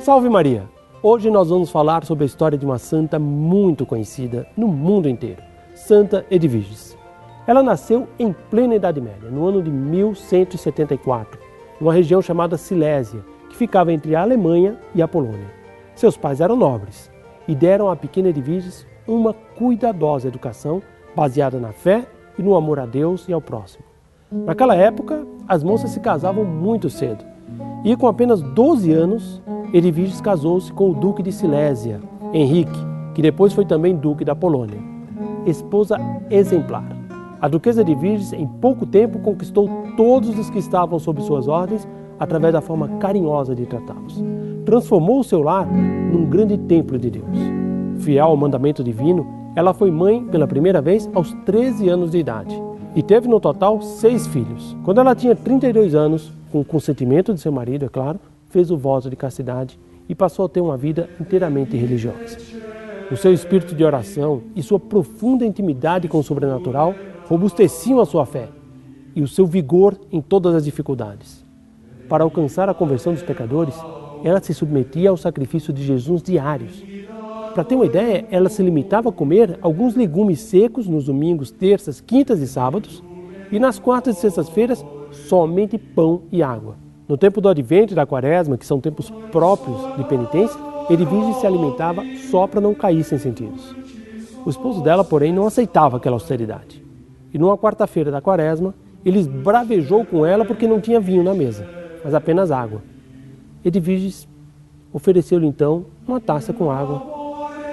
Salve Maria! Hoje nós vamos falar sobre a história de uma santa muito conhecida no mundo inteiro, Santa Edviges. Ela nasceu em plena Idade Média, no ano de 1174, numa região chamada Silésia, que ficava entre a Alemanha e a Polônia. Seus pais eram nobres e deram à pequena Edviges uma cuidadosa educação baseada na fé e no amor a Deus e ao próximo. Naquela época, as moças se casavam muito cedo e com apenas 12 anos, Edviges casou-se com o duque de Silésia, Henrique, que depois foi também duque da Polônia. Esposa exemplar. A duquesa Edviges, em pouco tempo, conquistou todos os que estavam sob suas ordens através da forma carinhosa de tratá-los. Transformou o seu lar num grande templo de Deus. Fiel ao mandamento divino, ela foi mãe pela primeira vez aos 13 anos de idade e teve no total 6 filhos. Quando ela tinha 32 anos, com o consentimento de seu marido, é claro, fez o voto de castidade e passou a ter uma vida inteiramente religiosa. O seu espírito de oração e sua profunda intimidade com o sobrenatural robusteciam a sua fé e o seu vigor em todas as dificuldades. Para alcançar a conversão dos pecadores, ela se submetia ao sacrifício de jejuns diários. Para ter uma ideia, ela se limitava a comer alguns legumes secos nos domingos, terças, quintas e sábados, e nas quartas e sextas-feiras somente pão e água. No tempo do Advento e da Quaresma, que são tempos próprios de penitência, Edviges se alimentava só para não cair sem sentidos. O esposo dela, porém, não aceitava aquela austeridade. E numa quarta-feira da Quaresma, ele esbravejou com ela porque não tinha vinho na mesa, mas apenas água. Edviges ofereceu-lhe então uma taça com água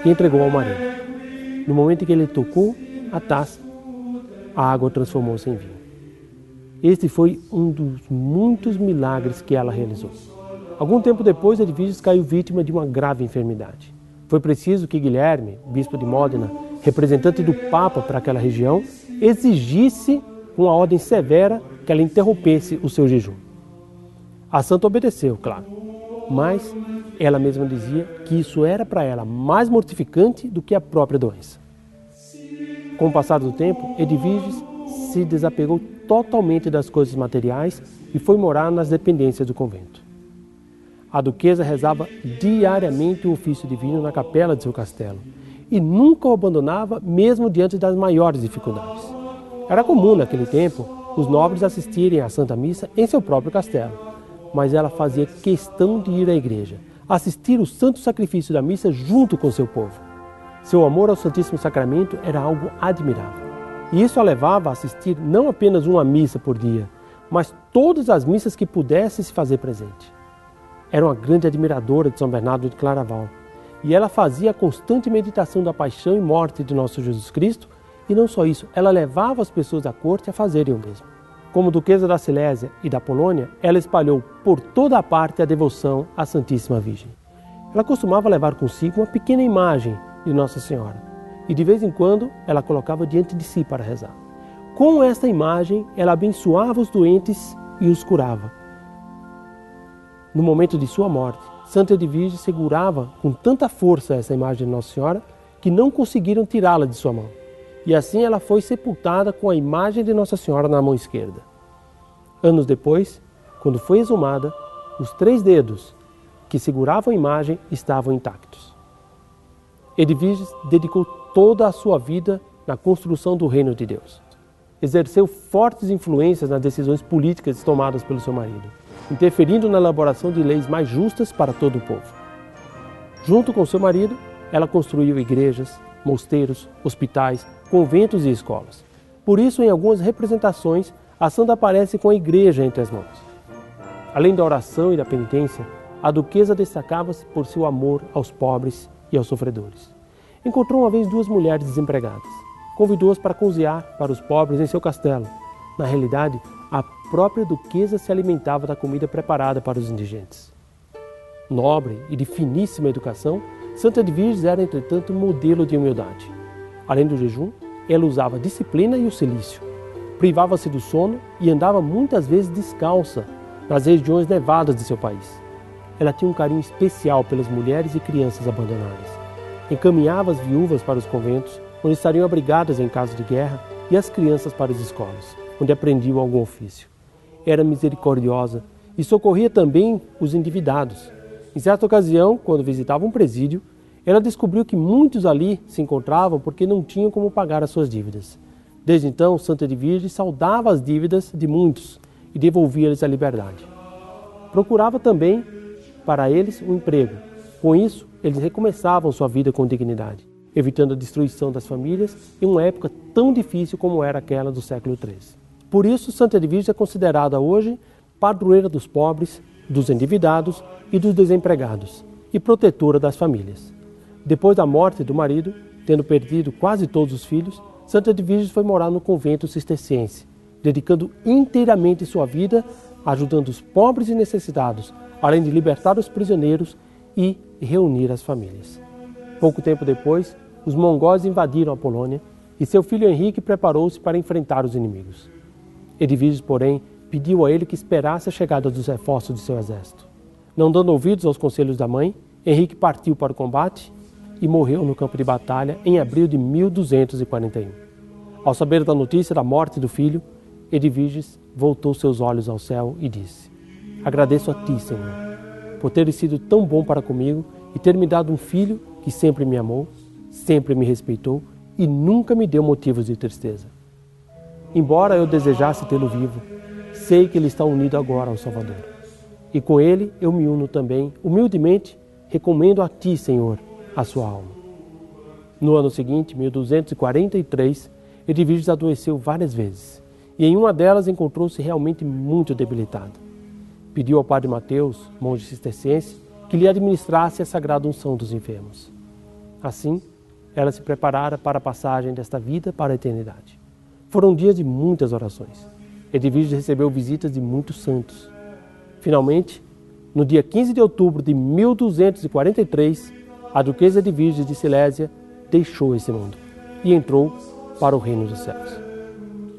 e entregou ao marido. No momento em que ele tocou a taça, a água transformou-se em vinho. Este foi um dos muitos milagres que ela realizou. Algum tempo depois, Edviges caiu vítima de uma grave enfermidade. Foi preciso que Guilherme, bispo de Módena, representante do Papa para aquela região, exigisse uma ordem severa que ela interrompesse o seu jejum. A santa obedeceu, claro, mas ela mesma dizia que isso era para ela mais mortificante do que a própria doença. Com o passar do tempo, Edviges se desapegou totalmente das coisas materiais e foi morar nas dependências do convento. A duquesa rezava diariamente o ofício divino na capela de seu castelo e nunca o abandonava mesmo diante das maiores dificuldades. Era comum naquele tempo os nobres assistirem à Santa Missa em seu próprio castelo, mas ela fazia questão de ir à igreja, assistir o santo sacrifício da missa junto com seu povo. Seu amor ao Santíssimo Sacramento era algo admirável. E isso a levava a assistir não apenas uma missa por dia, mas todas as missas que pudesse se fazer presente. Era uma grande admiradora de São Bernardo de Claraval, e ela fazia a constante meditação da paixão e morte de nosso Jesus Cristo, e não só isso, ela levava as pessoas da corte a fazerem o mesmo. Como duquesa da Silésia e da Polônia, ela espalhou por toda a parte a devoção à Santíssima Virgem. Ela costumava levar consigo uma pequena imagem de Nossa Senhora, e de vez em quando ela colocava diante de si para rezar. Com esta imagem, ela abençoava os doentes e os curava. No momento de sua morte, Santa Edviges segurava com tanta força essa imagem de Nossa Senhora que não conseguiram tirá-la de sua mão. E assim ela foi sepultada com a imagem de Nossa Senhora na mão esquerda. Anos depois, quando foi exumada, os 3 dedos que seguravam a imagem estavam intactos. Edviges dedicou toda a sua vida na construção do reino de Deus. Exerceu fortes influências nas decisões políticas tomadas pelo seu marido, interferindo na elaboração de leis mais justas para todo o povo. Junto com seu marido, ela construiu igrejas, mosteiros, hospitais, conventos e escolas. Por isso, em algumas representações, a santa aparece com a igreja entre as mãos. Além da oração e da penitência, a duquesa destacava-se por seu amor aos pobres e aos sofredores. Encontrou uma vez 2 mulheres desempregadas. Convidou-as para cozinhar para os pobres em seu castelo. Na realidade, a própria duquesa se alimentava da comida preparada para os indigentes. Nobre e de finíssima educação, Santa Edviges era, entretanto, modelo de humildade. Além do jejum, ela usava a disciplina e o cilício. Privava-se do sono e andava muitas vezes descalça nas regiões nevadas de seu país. Ela tinha um carinho especial pelas mulheres e crianças abandonadas. Encaminhava as viúvas para os conventos, onde estariam abrigadas em caso de guerra, e as crianças para as escolas, onde aprendiam algum ofício. Era misericordiosa e socorria também os endividados. Em certa ocasião, quando visitava um presídio, ela descobriu que muitos ali se encontravam porque não tinham como pagar as suas dívidas. Desde então, Santa Edvige saldava as dívidas de muitos e devolvia-lhes a liberdade. Procurava também para eles um emprego. Com isso, eles recomeçavam sua vida com dignidade, evitando a destruição das famílias em uma época tão difícil como era aquela do século XIII. Por isso, Santa Edvige é considerada hoje padroeira dos pobres, dos endividados e dos desempregados, e protetora das famílias. Depois da morte do marido, tendo perdido quase todos os filhos, Santa Edvige foi morar no convento cisterciense, dedicando inteiramente sua vida ajudando os pobres e necessitados, além de libertar os prisioneiros e reunir as famílias. Pouco tempo depois, os mongóis invadiram a Polônia e seu filho Henrique preparou-se para enfrentar os inimigos. Edvige, porém, pediu a ele que esperasse a chegada dos reforços de seu exército. Não dando ouvidos aos conselhos da mãe, Henrique partiu para o combate e morreu no campo de batalha em abril de 1241. Ao saber da notícia da morte do filho, Edviges voltou seus olhos ao céu e disse: agradeço a ti, Senhor, por teres sido tão bom para comigo e ter me dado um filho que sempre me amou, sempre me respeitou e nunca me deu motivos de tristeza. Embora eu desejasse tê-lo vivo, sei que ele está unido agora ao Salvador. E com ele eu me uno também, humildemente, recomendo a ti, Senhor, a sua alma. No ano seguinte, 1243, Edviges adoeceu várias vezes, e em uma delas encontrou-se realmente muito debilitada. Pediu ao padre Mateus, monge cisterciense, que lhe administrasse a sagrada unção dos enfermos. Assim, ela se preparara para a passagem desta vida para a eternidade. Foram dias de muitas orações. Edviges recebeu visitas de muitos santos. Finalmente, no dia 15 de outubro de 1243, a duquesa Edvige de Silésia deixou esse mundo e entrou para o reino dos céus.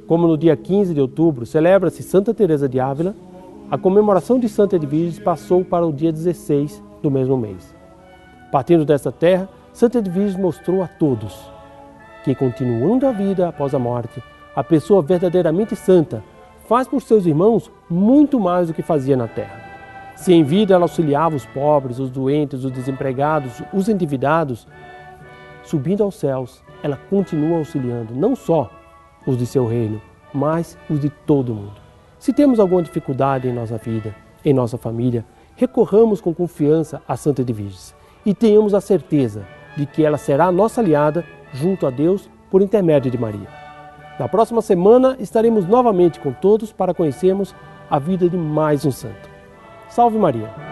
Como no dia 15 de outubro celebra-se Santa Teresa de Ávila, a comemoração de Santa Edvige passou para o dia 16 do mesmo mês. Partindo desta terra, Santa Edvige mostrou a todos que, continuando a vida após a morte, a pessoa verdadeiramente santa faz por seus irmãos muito mais do que fazia na terra. Se em vida ela auxiliava os pobres, os doentes, os desempregados, os endividados, subindo aos céus, ela continua auxiliando não só os de seu reino, mas os de todo o mundo. Se temos alguma dificuldade em nossa vida, em nossa família, recorramos com confiança a Santa Edvige e tenhamos a certeza de que ela será a nossa aliada junto a Deus por intermédio de Maria. Na próxima semana estaremos novamente com todos para conhecermos a vida de mais um santo. Salve Maria!